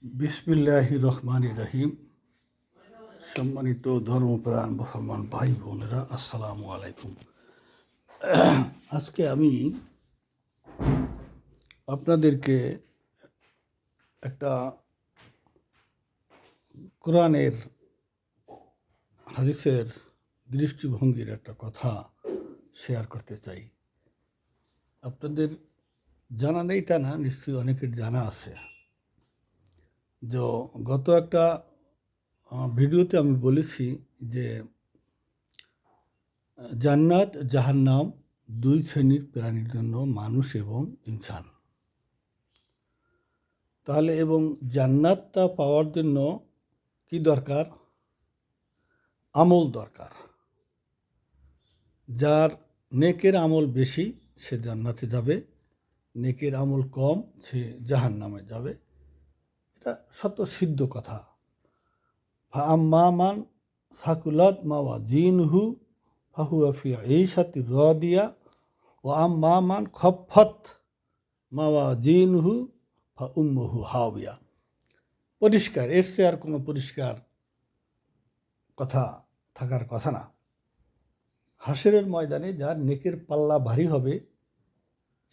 বিসমিল্লাহির রহমানির রহিম। সম্মানিত ধর্মপ্রাণ মুসলমান ভাই বোনেরা, আসসালামু আলাইকুম। আজকে আমি আপনাদেরকে একটা কোরআনের হাদিসের দৃষ্টিভঙ্গির একটা কথা শেয়ার করতে চাই। আপনাদের জানা নেই তা না, নিশ্চয়ই অনেকের জানা আছে। যে গত একটা ভিডিওতে আমি বলেছি যে জান্নাত জাহান্নাম দুই শ্রেণীর প্রাণীর জন্য, মানুষ এবং ইনসান। তাহলে এবং জান্নাতটা পাওয়ার জন্য কি দরকার? আমল দরকার। যার নেকের আমল বেশি সে জান্নাতে যাবে, নেকের আমল কম সে জাহান্নামে যাবে। এটা স্বতঃসিদ্ধ কথা। আম্মা মান সাকুলাত মাওয়াজিনহু ফাহুয়া ফি ঈশাতির রাদিয়া ওয়া আম্মা মান খাফফাত মাওয়াজিনহু ফা উম্মুহু হাওিয়া। পরিষ্কার, এর চেয়ে আর কোনো পরিষ্কার কথা থাকার কথা না। হাসরের ময়দানে যার নেকের পাল্লা ভারী হবে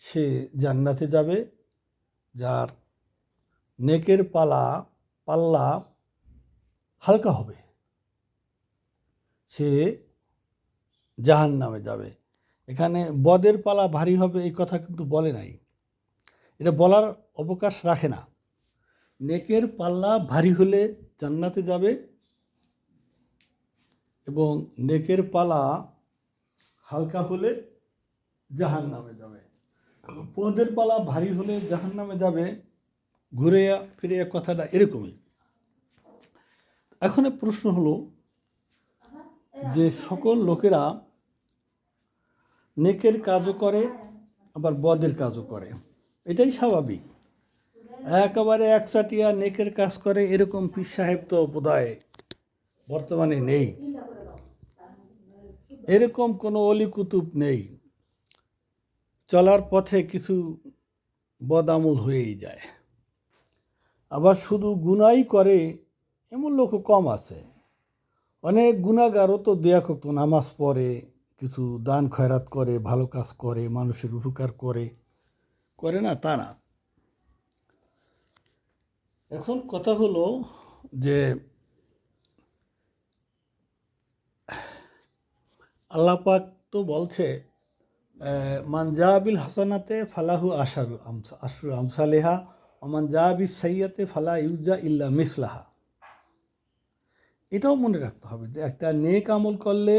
সে জান্নাতে যাবে, যার নেকের পাল্লা হালকা হবে সে জাহান্নামে যাবে। এখানে বদের পালা ভারী হবে এই কথা কিন্তু বলে নাই, এটা বলার অবকাশ রাখে না। নেকের পাল্লা ভারী হলে জান্নাতে যাবে এবং নেকের পালা হালকা হলে জাহান্নামে যাবে। পদের পালা ভারী হলে জাহান্নামে যাবে, ঘুরে ফিরে কথাটা এরকমই। এখন প্রশ্ন হলো যে সকল লোকেরা নেকের কাজও করে আবার বদের কাজও করে, এটাই স্বাভাবিক। একেবারে একচাটিয়া নেকের কাজ করে এরকম পীর সাহেব তো বোধহয় বর্তমানে নেই, এরকম কোনো অলি কুতুব নেই। চলার পথে কিছু বদামূল হয়েই যায়। আবার শুধু গুনাই করে এমন লোকও কম আছে। অনেক গুনাহগারও তো দেয়াকক নামাজ পড়ে, কিছু দান খয়রাত করে, ভালো কাজ করে, মানুষের উপকার করে না তা না। এখন কথা হলো যে আল্লাহ পাক তো বলছে মান জাবিল হাসানাতে ফালাহু আশরু আমসালেহা মান জাবিস সাইয়াতে ফালা ইউজা ইল্লা মিসলাহা। এটাও মনে রাখতে হবে যে একটা নেক আমল করলে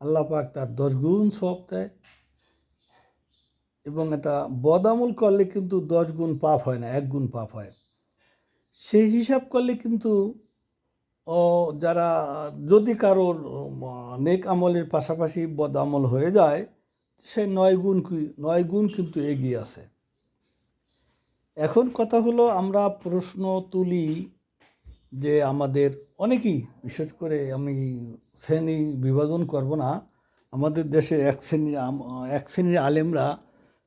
আল্লাহ পাক তার 10 গুণ সওয়াব দেয়, এবং একটা বদ আমল করলে কিন্তু 10 গুণ পাপ হয় না, 1 গুণ পাপ হয়। সেই হিসাব করলে কিন্তু যারা যদি কারোর নেক আমলের পাশাপাশি বদ আমল হয়ে যায় সে 9 গুণ কিন্তু এগিয়ে আছে। এখন কথা হলো আমরা প্রশ্ন তুলি যে আমাদের অনেকেই, বিশেষ করে আমি শ্রেণী বিভাজন করব না, আমাদের দেশে এক শ্রেণীর আলেমরা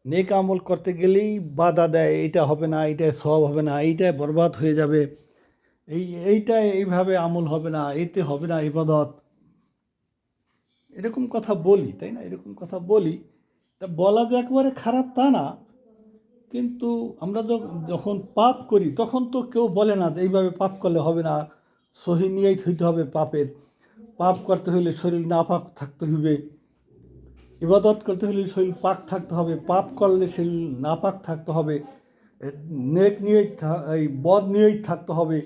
নেক আমল করতে গেলেই বাধা দেয়, এইটা হবে না, এইটাই সওয়াব হবে না, এইটাই বরবাদ হয়ে যাবে, এইটাই এইভাবে আমল হবে না, এতে হবে না ইবাদত। এরকম কথা বলি, তাই না? এরকম কথা বলি, বলা যে একেবারে খারাপ তা না, কিন্তু আমরা যখন পাপ করি তখন তো কেউ বলে না যে এইভাবে পাপ করলে হবে না, সহি নিয়েই হইতে হবে পাপের। পাপ করতে হলে শরীর নাপাক থাকতে হবে, ইবাদত করতে হলে শরীর পাক থাকতে হবে, পাপ করলে শরীর নাপাক থাকতে হবে, নেক নিয়েই এই বদ নিয়েই থাকতে হবে।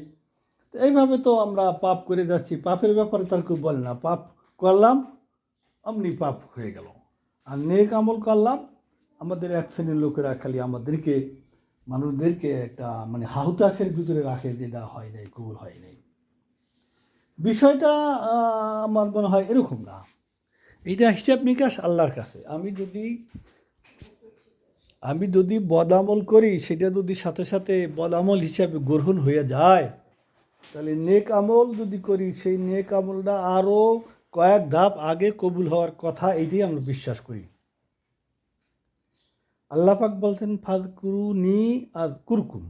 এইভাবে তো আমরা পাপ করে যাচ্ছি। পাপের ব্যাপারে তার কেউ বলে না, পাপ করলাম অমনি পাপ হয়ে গেল। আর নেক আমল করলাম, আমাদের এক শ্রেণীর লোকেরা খালি আমাদেরকে, মানুষদেরকে একটা মানে হাহুতাশের ভিতরে রাখে, যেটা হয় নাই, কবুল হয় নাই। বিষয়টা আমার মনে হয় এরকম না। এইটা হিসাব নিকাশ আল্লাহর কাছে। আমি যদি বদামল করি, সেটা যদি সাথে সাথে বদামল হিসাবে গ্রহণ হয়ে যায়, তাহলে নেক আমল যদি করি সেই নেক আমলটা আরও কয়েক ধাপ আগে কবুল হওয়ার কথা, এইটাই আমরা বিশ্বাস করি। আল্লাহ পাক বলছেন ফাযকুরুনি আযকুরকুম,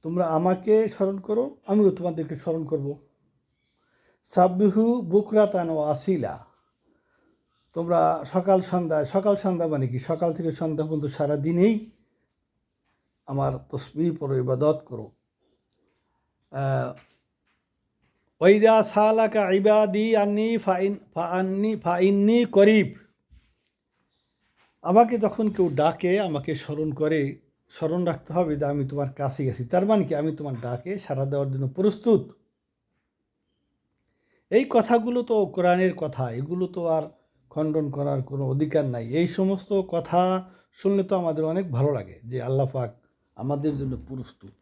তোমরা আমাকে স্মরণ করো, আমিও তোমাদেরকে স্মরণ করব। সাব্বিহু বুকরাতান ও আসিলা, তোমরা সকাল সন্ধ্যা মানে কি, সকাল থেকে সন্ধ্যা পর্যন্ত সারাদিনেই আমার তসবিহ পড়ো, ইবাদত করো। ওয়াইদা সালাকা ইবাদি আন্নি ফাইন্নি করিব, আমাকে যখন কেউ ডাকে, আমাকে স্মরণ করে, স্মরণ রাখতে হবে যে আমি তোমার কাছে গেছি, তার মানে কি আমি তোমার ডাকে সাড়া দেওয়ার জন্য প্রস্তুত। এই কথাগুলো তো কোরআনের কথা, এগুলো তো আর খণ্ডন করার কোনো অধিকার নাই। এই সমস্ত কথা শুনলে তো আমাদের অনেক ভালো লাগে যে আল্লাহ পাক আমাদের জন্য প্রস্তুত।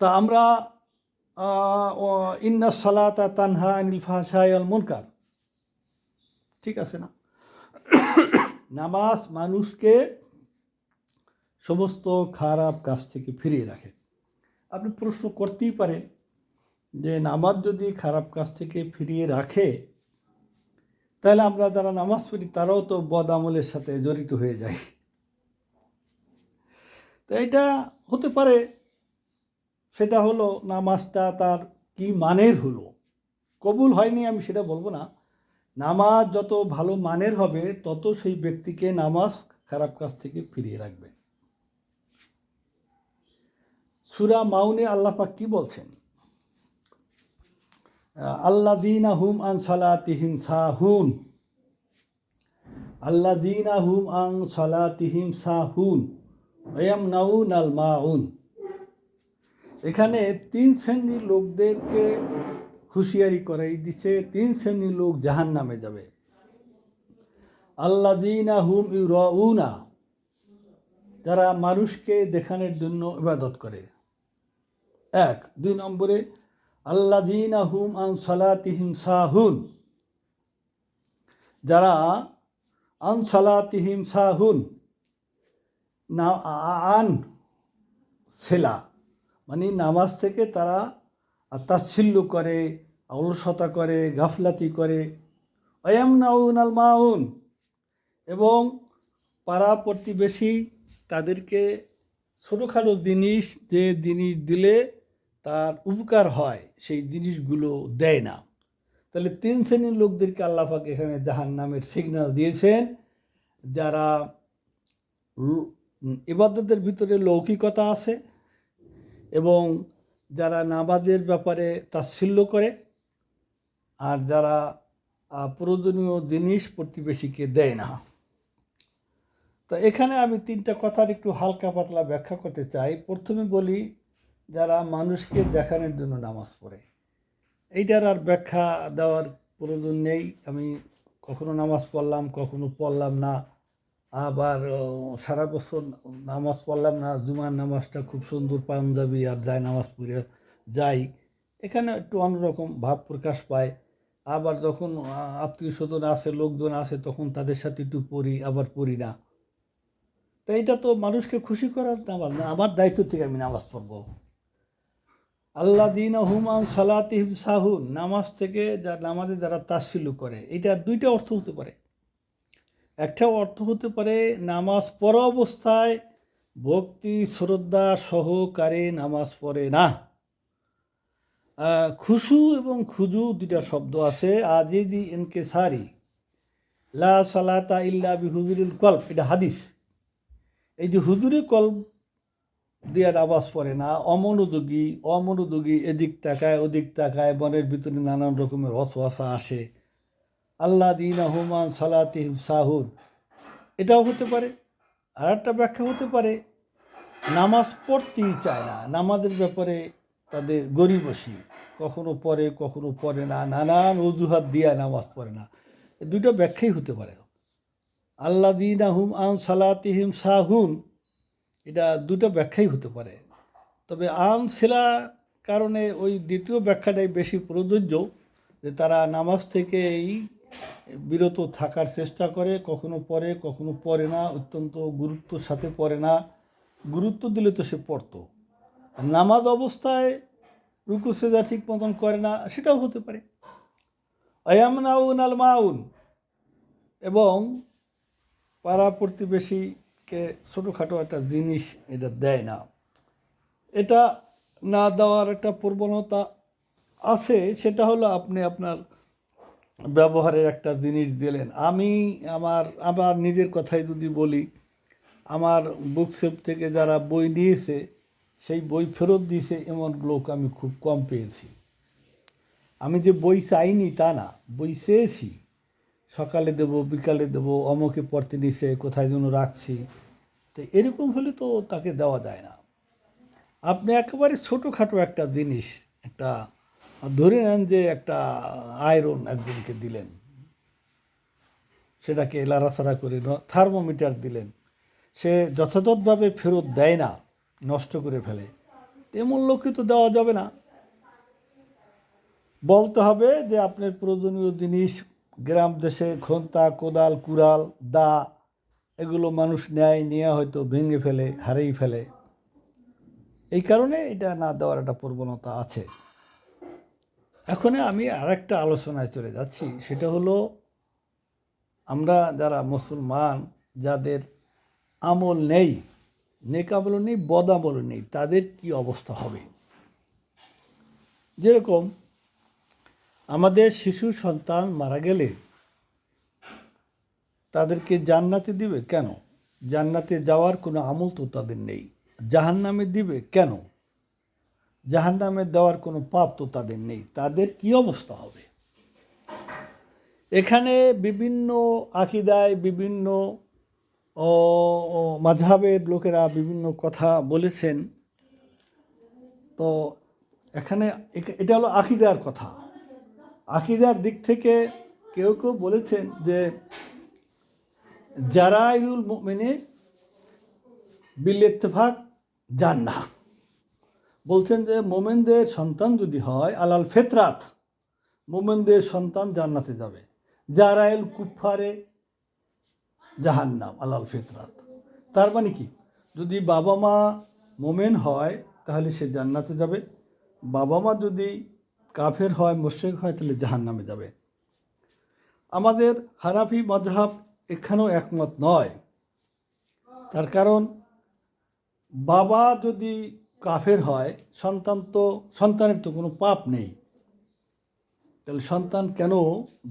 তা আমরা ইন্না সালাতা তানহা আনিল ফাহশাই ওয়াল মুনকার, ঠিক আছে না? নামাজ মানুষকে সমস্ত খারাপ কাজ থেকে ফিরিয়ে রাখে। আপনি প্রশ্ন করতেই পারেন যে নামাজ যদি খারাপ কাজ থেকে ফিরিয়ে রাখে, তাহলে আমরা যারা নামাজ পড়ি তারাও তো বদ আমলের সাথে জড়িত হয়ে যায়। তো এটা হতে পারে, সেটা হলো নামাজটা তার কি মানের হলো, কবুল হয়নি আমি সেটা বলবো না। নামাজ যত ভালো মানের হবে তত সেই ব্যক্তিকে নামাজ খারাপ কাজ থেকে ফিরিয়ে রাখবে। সূরা মাউনে আল্লাহ পাক কি বলছেন? আল্লাযীনা হুম আন সালাতিহিম সাহুন, আল্লাযীনা হুম আন সালাতিহিম সাহুন ওয়া ইয়ামনাউনাল মাউন। এখানে 3 শ্রেণীর লোকদেরকে হুঁশিয়ারি করাই দিছে, 3 শ্রেণীর লোক জাহান্নামে যাবে। আল্লাযীনা হুম ইউরাউনা, যারা মানুষকে দেখানোর জন্য ইবাদত করে। 1 2 নম্বরে আল্লাযীনা হুম আন সালাতিহিম সাহুন, যারা আন সালাতিহিম সাহুন, না আন সেলা মানে নামাজ থেকে তারা তাচ্ছিল্য করে, অলসতা করে, গাফলাতি করে। ওয়ায়ামনাউনাল মাউন, এবং পাড়া প্রতিবেশী তাদেরকে ছোটোখাটো জিনিস, যে জিনিস দিলে তার উপকার হয় সেই জিনিসগুলো দেয় না। তাহলে 3 শ্রেণীর লোকদেরকে আল্লাহ পাক এখানে জাহান্নামের সিগন্যাল দিয়েছেন। যারা ইবাদতের ভিতরে লৌকিকতা আছে এবং যারা নামাজের ব্যাপারে তাচ্ছিল্য করে, আর যারা প্রয়োজনীয় জিনিস প্রতিবেশীকে দেয় না। তো এখানে আমি 3টা কথার একটু হালকা পাতলা ব্যাখ্যা করতে চাই। প্রথমে বলি, যারা মানুষকে দেখানোর জন্য নামাজ পড়ে, এইটার আর ব্যাখ্যা দেওয়ার প্রয়োজন নেই। আমি কখনো নামাজ পড়লাম, কখনো পড়লাম না, আবার সারা বছর নামাজ পড়লাম না, জুমার নামাজটা খুব সুন্দর পাঞ্জাবি আর যায় নামাজ পড়ে যাই, এখানে একটু অন্যরকম ভাব প্রকাশ পায়। আবার যখন আত্মীয় স্বজন আছে, লোকজন আছে, তখন তাদের সাথে একটু পড়ি, আবার পড়ি না। তো এইটা তো মানুষকে খুশি করার নামাজ না, আমার দায়িত্ব থেকে আমি নামাজ পড়বো। আল্লাযীনা হুম আন সালাতিহিম সাহুন, নামাজ থেকে নামাজে যারা তাচ্ছিল্য করে, এটা 2টা অর্থ হতে পারে। একটা অর্থ হতে পারে নামাজ পড়া অবস্থায় ভক্তি শ্রদ্ধা সহকারে নামাজ পড়ে না। খুশু এবং খুজু 2টা শব্দ আছে। আজিজি ইনকিসারি লা সালাতা ইল্লা বিহুজুরিল কলব, এটা হাদিস। এই যে হুজুরি কলব দিয়ে নামাজ পড়ে না, অমনোযোগী, এদিক তাকায় ওদিক তাকায়, মনের ভিতরে নানান রকমের ওয়াসওয়াসা আসে। আল্লাযীনা হুম আন সালাতিহিম সাহুন, এটাও হতে পারে। আর একটা ব্যাখ্যা হতে পারে নামাজ পড়তেই চায় না, নামাজের ব্যাপারে তাদের গরিবসী, কখনো পড়ে কখনো পড়ে না, নানান অজুহাত দিয়ে নামাজ পড়ে না। এই 2টা ব্যাখ্যাই হতে পারে। আল্লাযীনা হুম আন সালাতিহিম সাহুন, এটা 2টা ব্যাখ্যাই হতে পারে। তবে আন সেলা কারণে ওই দ্বিতীয় ব্যাখ্যাটাই বেশি প্রযোজ্য, যে তারা নামাজ থেকেই বিরত থাকার চেষ্টা করে, কখনো পড়ে কখনো পড়ে না, অত্যন্ত গুরুত্বর সাথে পড়ে না। গুরুত্ব দিলে তো সে পড়তো। নামাজ অবস্থায় রুকু সেজদা ঠিক মতন করে না, সেটাও হতে পারে। আয়ামনাউনাল মাউন, এবং পাড়া প্রতিবেশীকে ছোটোখাটো একটা জিনিস এটা দেয় না। এটা না দেওয়ার একটা প্রবণতা আছে, সেটা হলো আপনি আপনার ব্যবহারের একটা জিনিস দিলেন। আমি আমার নিজের কথাই যদি বলি, আমার বুকশেপ থেকে যারা বই নিয়েছে সেই বই ফেরত দিয়েছে এমন লোক আমি খুব কম পেয়েছি। আমি যে বই চাইনি তা না, বই চেয়েছি, সকালে দেবো বিকালে দেবো, অমুকে পড়তে নিছে, কোথায় যেন রাখছি, তো এরকম হলে তো তাকে দেওয়া যায় না। আপনি একেবারে ছোটোখাটো একটা জিনিস, একটা ধরে নেন যে একটা আয়রন একজনকে দিলেন, সেটাকে লাড়াচাড়া করে থার্মোমিটার দিলেন, সে যথাযথভাবে ফেরত দেয় না, নষ্ট করে ফেলে, তেমন লোককে তো দেওয়া যাবে না। বলতে হবে যে আপনার প্রয়োজনীয় জিনিস, গ্রাম দেশে খন্তা কোদাল কুড়াল দা এগুলো মানুষ নেয়, নিয়ে হয়তো ভেঙে ফেলে, হারিয়ে ফেলে, এই কারণে এটা না দেওয়ার একটা প্রবণতা আছে। এখন আমি আরেকটা আলোচনায় চলে যাচ্ছি, সেটা হলো আমরা যারা মুসলমান, যাদের আমল নেই, নেক আমলও নেই, বদ আমলও নেই, তাদের কি অবস্থা হবে। যেরকম আমাদের শিশু সন্তান মারা গেলে তাদেরকে জান্নাতে দিবে কেন? জান্নাতে যাওয়ার কোনো আমল তো তাদের নেই। জাহান্নামে দিবে কেন? জাহান্নামে দেওয়ার কোনো পাপ তো তাদের নেই। তাদের কি অবস্থা হবে? এখানে বিভিন্ন আকিদায়, বিভিন্ন মাযহাবের লোকেরা বিভিন্ন কথা বলেছেন। তো এখানে এটা হলো আকিদার কথা। আকিদার দিক থেকে কেউ কেউ বলেছেন যে জারাইরুল মুমিনিন বিল ইত্তেফাক জান্নাহ, বলছেন যে মোমেনদের সন্তান যদি হয় আলাল ফেতরাত, মোমেনদের সন্তান জান্নাতে যাবে। জারাইল কুফারে জাহান্নাম আলাল ফেতরাত। তার মানে কি, যদি বাবা মা মোমেন হয় তাহলে সে জান্নাতে যাবে, বাবা মা যদি কাফের হয়, মুশরিক হয়, তাহলে জাহান্নামে যাবে। আমাদের হানাফি মাযহাব এখানেও একমত নয়। তার কারণ বাবা যদি কাফের হয়, সন্তানের তো কোনো পাপ নেই, তাহলে সন্তান কেন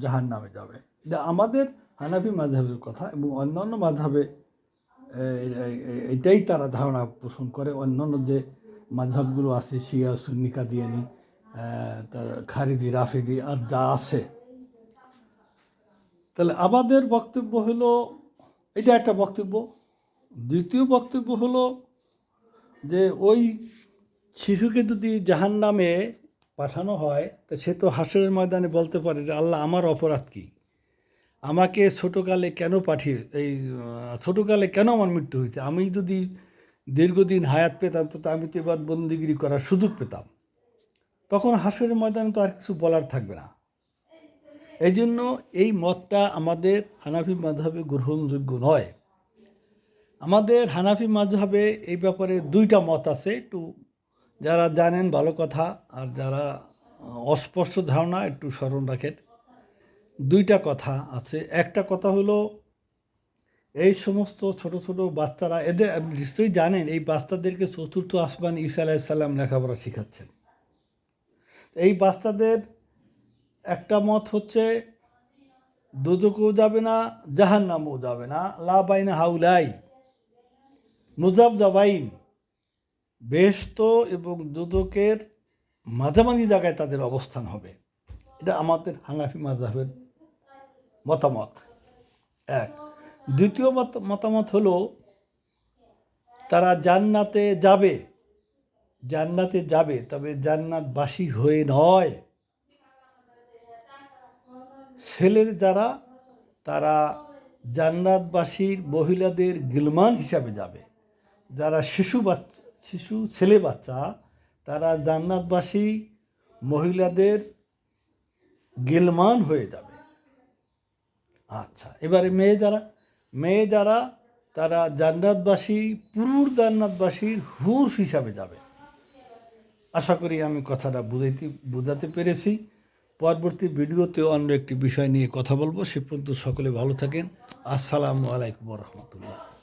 জাহান্নামে যাবে? এটা আমাদের হানাফি মাযহাবের কথা, এবং অন্যান্য মাযহাবে এটাই তারা ধারণা পোষণ করে। অন্যান্য যে মাযহাবগুলো আছে, শিয়া সুন্নি কাদিয়ানি, তার খারিদি রাফিদি আর যা আছে, তাহলে আমাদের বক্তব্য হলো, এটা একটা বক্তব্য। দ্বিতীয় বক্তব্য হলো যে ওই শিশুকে যদি জাহান্নামে পাঠানো হয়, তা সে তো হাসরের ময়দানে বলতে পারে যে আল্লাহ, আমার অপরাধ কী? আমাকে ছোটোকালে কেন ছোটোকালে কেন আমার মৃত্যু হয়েছে? আমি যদি দীর্ঘদিন হায়াত পেতাম, তো আমি তো এবার বন্দিগিরি করার সুযোগ পেতাম। তখন হাসরের ময়দানে তো আর কিছু বলার থাকবে না। এই জন্য এই মতটা আমাদের হানাফি মাযহাবে গ্রহণযোগ্য নয়। আমাদের হানাফি মাযহাবে এই ব্যাপারে দুইটা মত আছে। একটু যারা জানেন ভালো কথা, আর যারা অস্পষ্ট ধারণা একটু স্মরণ রাখেন। দুইটা কথা আছে। একটা কথা হলো, এই সমস্ত ছোট ছোট বাচ্চারা, এদের নিশ্চয়ই জানেন, এই বাচ্চাদেরকে চতুর্থ আসমান ঈসা আলাইহিস সালাম লেখাপড়া শেখাচ্ছেন। এই বাচ্চাদের একটা মত হচ্ছে দোজখেও যাবে না, জাহান্নামেও যাবে না, লা বাইনা হাউলাই মুযাবযাবাইন, বেহেশত এবং দোজখের মাঝামাঝি জায়গায় তাদের অবস্থান হবে। এটা আমাদের হানাফি মাযহাবের মতামত এক। দ্বিতীয় মতামত হলো, তারা জান্নাতে যাবে, তবে জান্নাতবাসী হয়ে নয়। ছেলের যারা, তারা জান্নাতবাসীর মহিলাদের গিলমান হিসাবে যাবে। যারা শিশু ছেলে বাচ্চা, তারা জান্নাতবাসী মহিলাদের গিলমান হয়ে যাবে। আচ্ছা, এবারে মেয়ে যারা, তারা জান্নাতবাসী, পুরুষ জান্নাতবাসীর হুর হিসাবে যাবে। আশা করি আমি কথাটা বোঝাতে পেরেছি। পরবর্তী ভিডিওতে অন্য একটি বিষয় নিয়ে কথা বলবো। সে পর্যন্ত সকলে ভালো থাকেন। আসসালামু আলাইকুম ওয়া রাহমাতুল্লাহ।